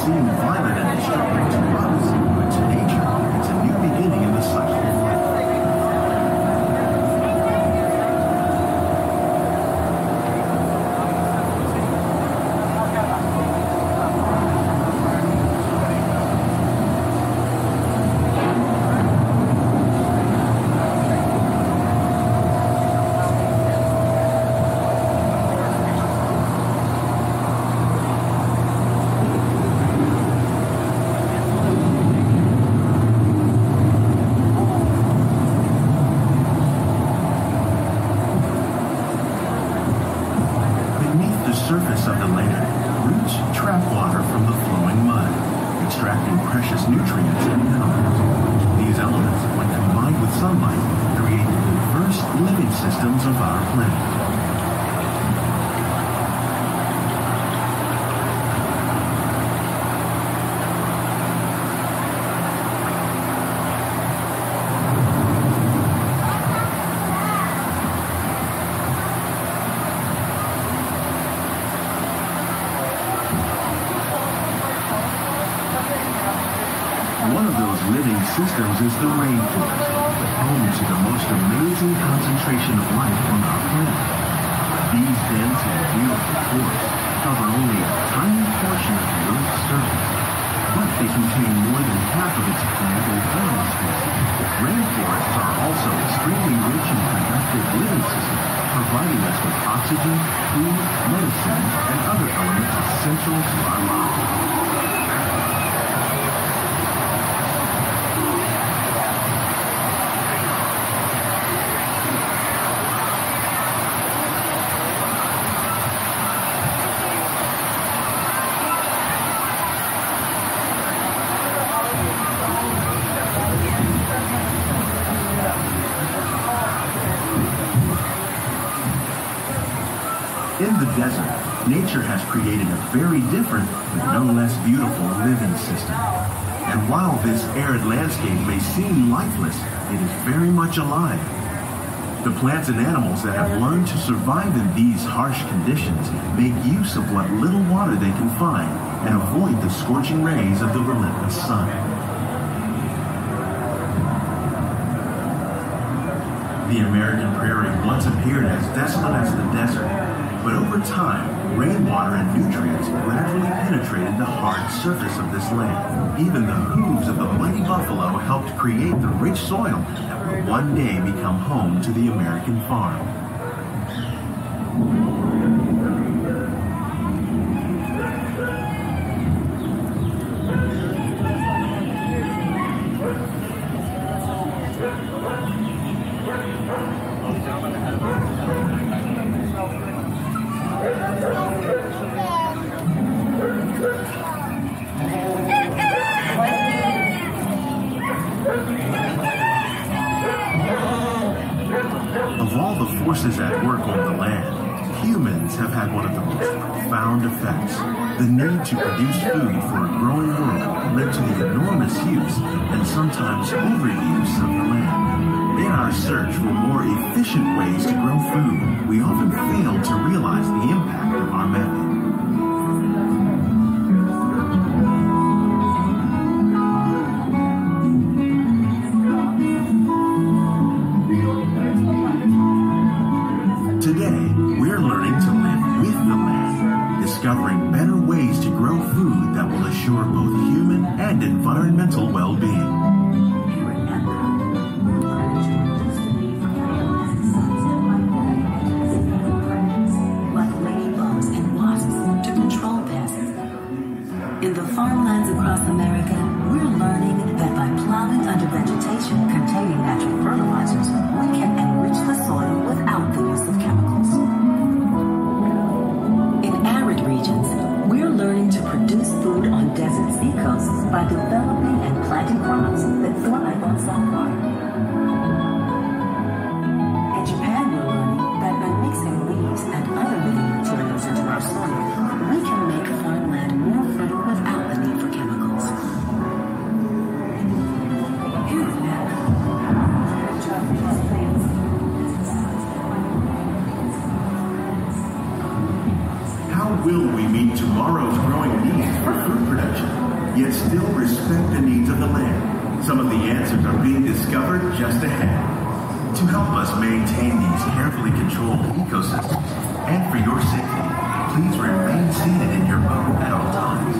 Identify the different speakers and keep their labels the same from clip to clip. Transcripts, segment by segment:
Speaker 1: seem violent and destructive to us, but to nature, it's a new beginning in the cycle of life. Surface of the land, roots trap water from the flowing mud, extracting precious nutrients and minerals. These elements, when combined with sunlight, create the diverse living systems of our planet. One of those living systems is the rainforest, home to the most amazing concentration of life on our planet. These dense and beautiful forests cover only a tiny portion of the Earth's surface, but they contain more than half of its plant and animal species. Rainforests are also extremely rich and productive living systems, providing us with oxygen, food, medicine, and other elements essential to our lives. In the desert, nature has created a very different, but no less beautiful living system. And while this arid landscape may seem lifeless, it is very much alive. The plants and animals that have learned to survive in these harsh conditions make use of what little water they can find and avoid the scorching rays of the relentless sun. The American prairie once appeared as desolate as the desert, but over time, rainwater and nutrients gradually penetrated the hard surface of this land. Even the hooves of the mighty buffalo helped create the rich soil that will one day become home to the American farm. Of all the forces at work on the land, humans have had one of the most profound effects. The need to produce food for a growing world led to the enormous use and sometimes overuse of the land. In our search for more efficient ways to grow food, we often fail to realize the impact of our method. Today, we're learning to live with the land, discovering better ways to grow food that will assure both human and environmental well-being.
Speaker 2: In the farmlands across America, we're learning that by plowing under vegetation containing natural fertilizers, we can enrich the soil without the use of chemicals. In arid regions, we're learning to produce food on desert seacoasts by developing and planting crops that thrive on salt water. In Japan, we're learning that by mixing leaves and other living materials into our soil, we can make farmland more fertile without the need for chemicals.
Speaker 1: How will we meet tomorrow's growing needs for food production? yet still respect the needs of the land. Some of the answers are being discovered just ahead. To help us maintain these carefully controlled ecosystems, and for your safety, please remain seated in your boat at all times.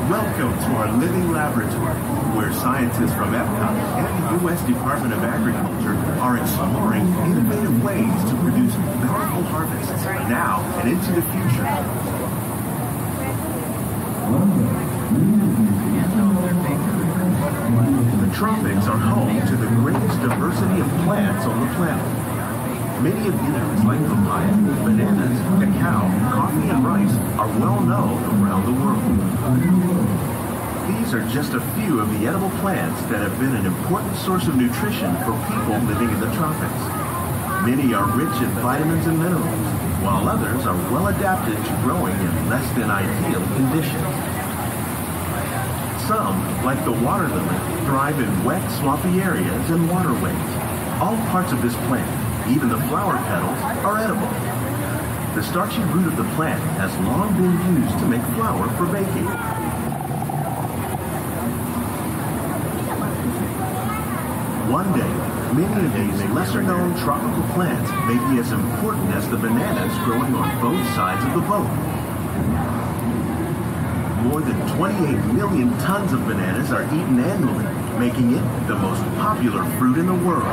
Speaker 1: Welcome to our living laboratory, where scientists from Epcot and the U.S. Department of Agriculture are exploring innovative ways to produce bountiful harvests now and into the future. The tropics are home to the greatest diversity of plants on the planet. Many amenities like papaya, bananas, cacao, coffee, and rice are well known around the world. These are just a few of the edible plants that have been an important source of nutrition for people living in the tropics. Many are rich in vitamins and minerals, while others are well adapted to growing in less than ideal conditions. Some, like the water lily, thrive in wet, swampy areas and waterways. All parts of this plant, even the flower petals, are edible. The starchy root of the plant has long been used to make flour for baking. One day, many of these lesser-known tropical plants may be as important as the bananas growing on both sides of the boat. More than 28 million tons of bananas are eaten annually, making it the most popular fruit in the world.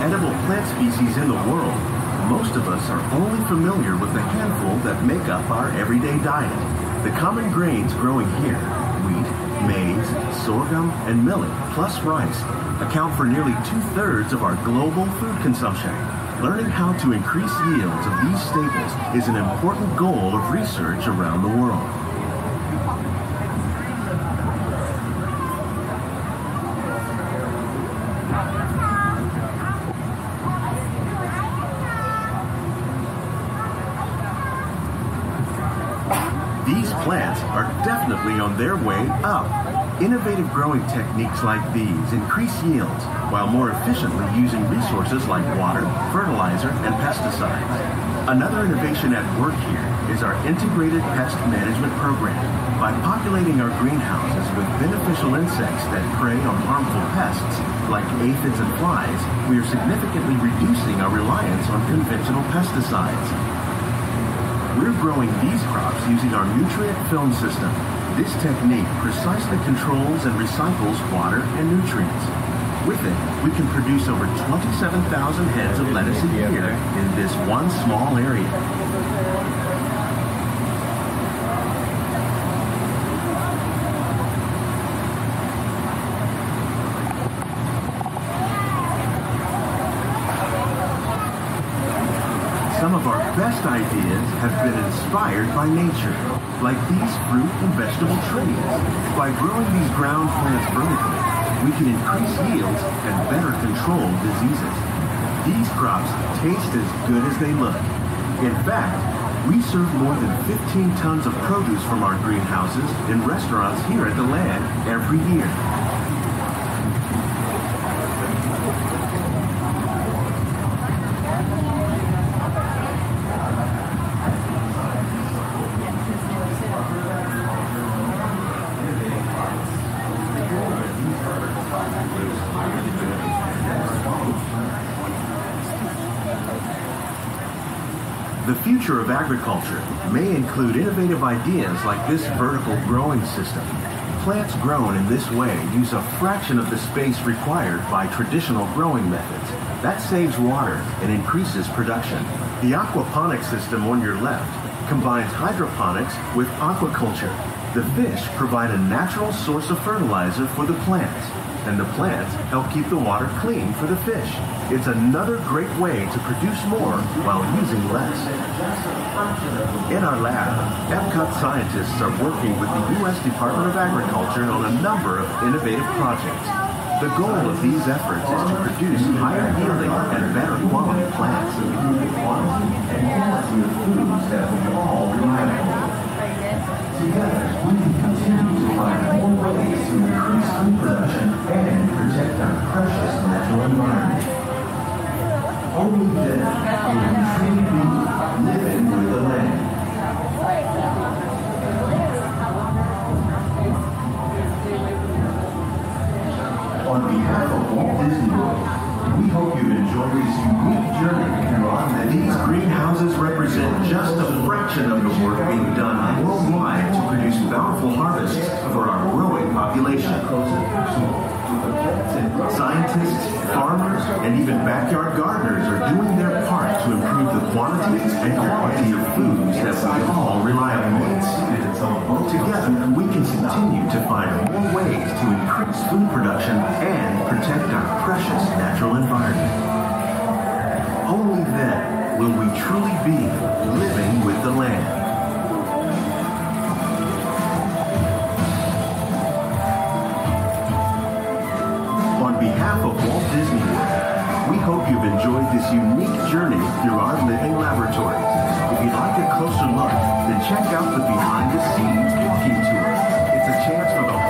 Speaker 1: Edible plant species in the world, most of us are only familiar with the handful that make up our everyday diet. The common grains growing here, wheat, maize, sorghum, and millet, plus rice, account for nearly 2/3 of our global food consumption. Learning how to increase yields of these staples is an important goal of research around the world. These plants are definitely on their way up. Innovative growing techniques like these increase yields while more efficiently using resources like water, fertilizer, and pesticides. Another innovation at work here is our integrated pest management program. By populating our greenhouses with beneficial insects that prey on harmful pests, like aphids and flies, we are significantly reducing our reliance on conventional pesticides. We're growing these crops using our nutrient film system. This technique precisely controls and recycles water and nutrients. With it, we can produce over 27,000 heads of lettuce a year in this one small area. Some of our best ideas have been inspired by nature, like these fruit and vegetable trees. By growing these ground plants vertically, we can increase yields and better control diseases. These crops taste as good as they look. In fact, we serve more than 15 tons of produce from our greenhouses in restaurants here at the land every year. The future of agriculture may include innovative ideas like this vertical growing system. Plants grown in this way use a fraction of the space required by traditional growing methods. That saves water and increases production. The aquaponics system on your left combines hydroponics with aquaculture. The fish provide a natural source of fertilizer for the plants, and the plants help keep the water clean for the fish. It's another great way to produce more while using less. In our lab, Epcot scientists are working with the U.S. Department of Agriculture on a number of innovative projects. The goal of these efforts is to produce higher yielding and better quality plants.
Speaker 3: Together, we can continue to find more ways to increase food production and protect our precious natural environment. Only then will we truly be living with the land. On behalf of Walt Disney World, we hope you've enjoyed this unique journey through our land.
Speaker 1: These greenhouses represent just a fraction of the work being done worldwide to produce bountiful harvests for our growing population. Scientists, farmers, and even backyard gardeners are doing their part to improve the quantity and quality of foods that we all rely on. Together, we can continue to find more ways to increase food production and protect our precious natural environment. Only then will we truly be living with the land. On behalf of Walt Disney World, we hope you've enjoyed this unique journey through our living laboratory. If you'd like a closer look, then check out the behind-the-scenes walking tour. It's a chance for the